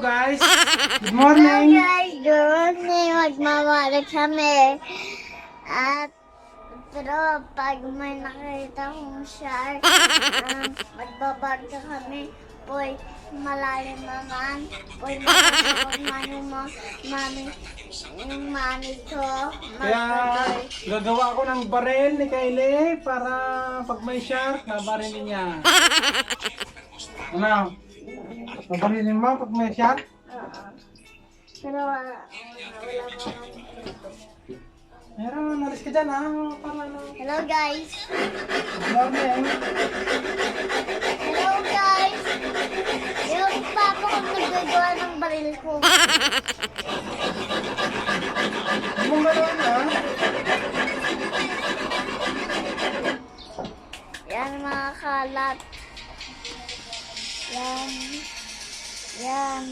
guys. Good Hello morning. guys, good morning. Magmamahal kami. At pero pag may nakita kong shark, magbabarka kami. Poy, malalim naman. Poy, makasama yung mami ko. Kaya gagawa ako ng baril ni Kylie para pag may shark, nabarilin niya. Ano? Nabarilin mo pag may shark? Pero wala naman. Meron, nalis ka dyan ha. Para ano. Hello guys. Good morning. Hello guys. Yung papa ko naggagawa ng baril ko. Huwag mong gano'n ha. Yan mga kalat. Yan. Yan.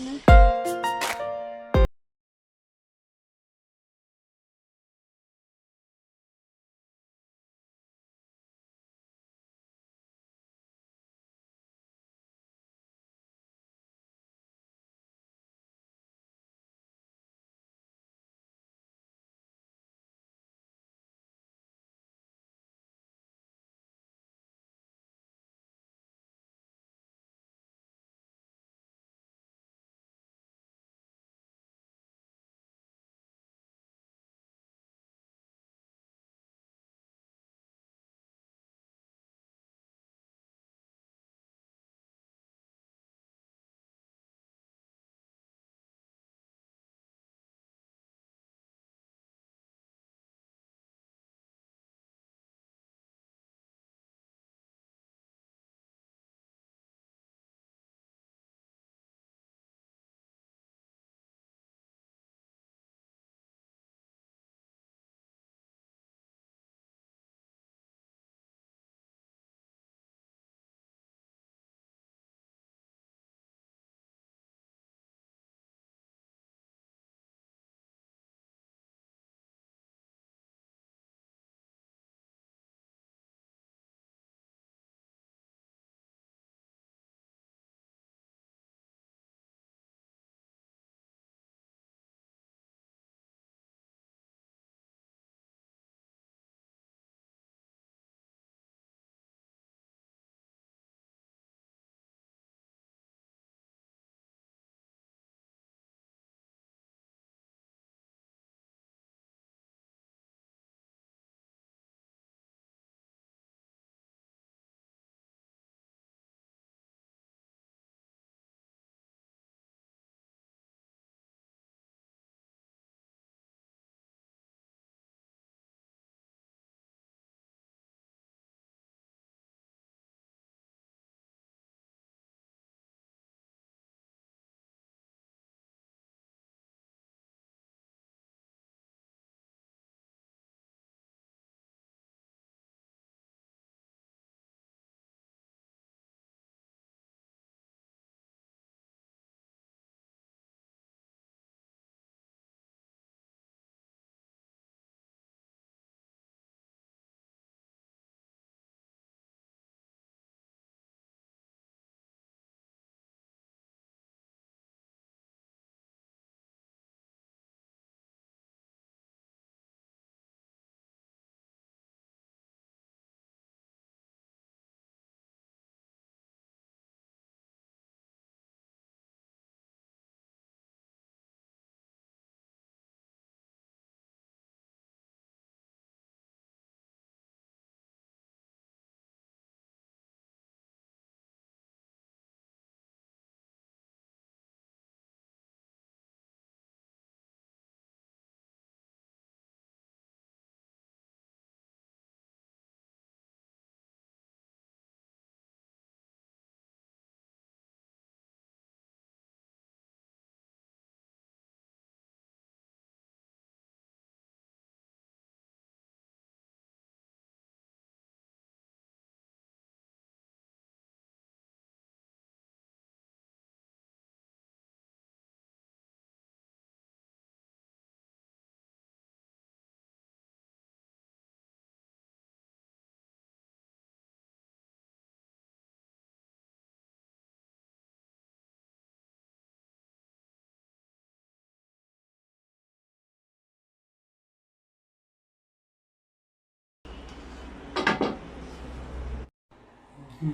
Ito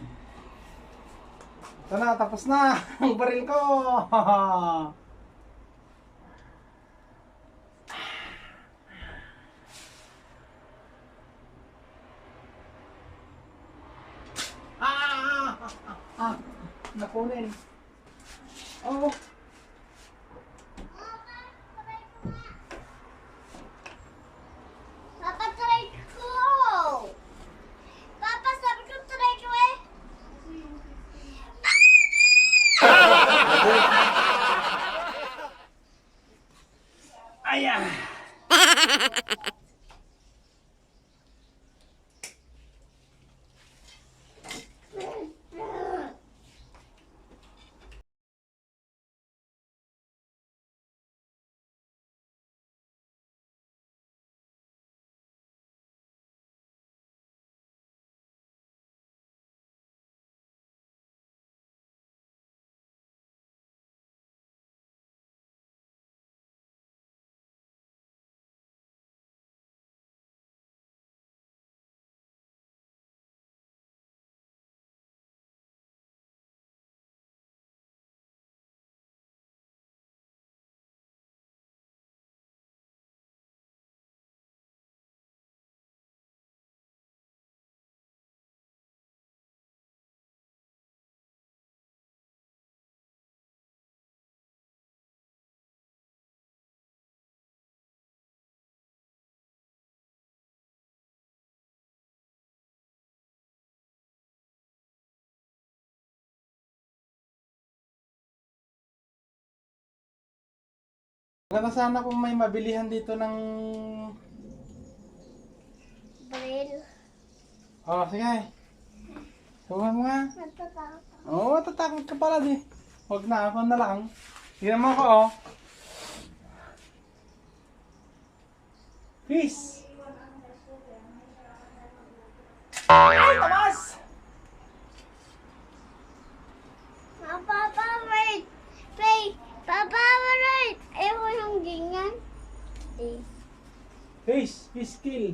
na, tapos na ang baril ko. Nakunin. Oh. Papa, try ko! Papa, sabi ko try ko eh! Ayan. Maganda sana kung may mabilihan dito ng... Baril. Oh, sige. Subukan mo nga. Natatakot. Oo, tatakot ka pala di. Huwag na, ako na lang. Tignan mo ako, oh. Peace! Ay, tamas! Papa, wait! Wait! Papa, wait! Ayaw yung ganyan. Eh. Peace! Peace kill!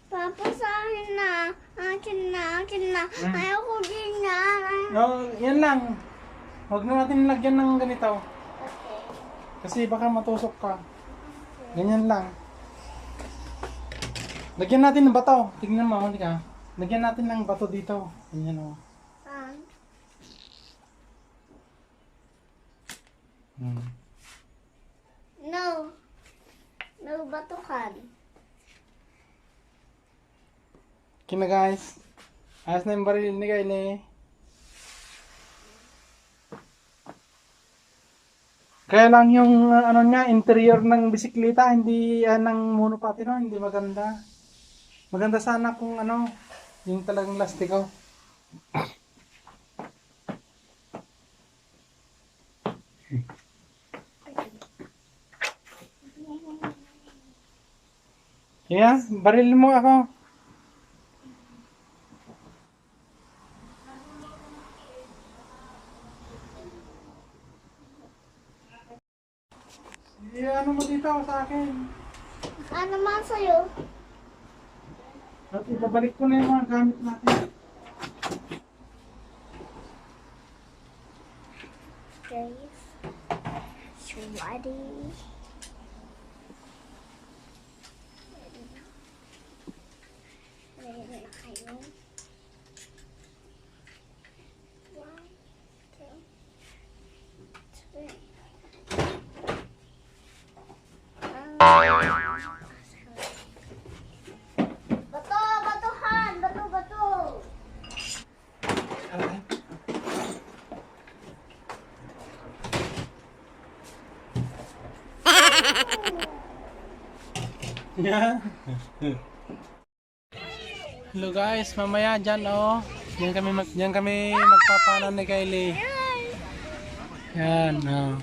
Papa, sa akin na. Akin na. Ayaw ko ganyan. No, yan lang. Huwag na natin lagyan ng ganito. Okay. Kasi baka matusok ka. Ganyan lang. Lagyan natin ng bato. Tignan mo, hindi ka. Lagyan natin ng bato dito. Ganyan o. No. No batukan. Okay na guys. Ayos na yung baril ni Kylie. Kaya lang yung ano niya, interior ng bisikleta, hindi ng monopati no, hindi maganda. Maganda sana kung ano, yung talagang lastiko. Yeah, baril mo ako. Ano mo dito sa akin? Ano man sa'yo? At ibabalik ko na yung mga gamit natin. Guys. Ready? Ready na kayo? 1, 2, 3. Batuhan! Bato! Yeah. Hello guys, mamaya dyan oh. Diyan kami magpapanan ni Kylie. Yan oh.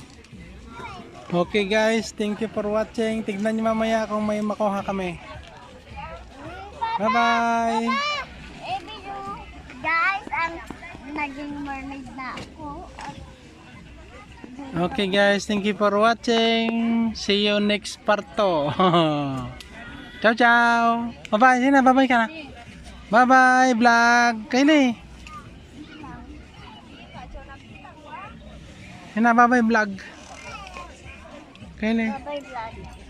Okay guys, thank you for watching. Tignan niyo mamaya kung may makuha kami. Bye bye. Guys, ang naging mermaid na ako. Okay guys, thank you for watching. See you next parto. Ciao ciao. Bye-bye. Sina, bye-bye ka na. Bye-bye vlog. Kylie. Sina, bye-bye vlog. Kylie. Bye, vlog.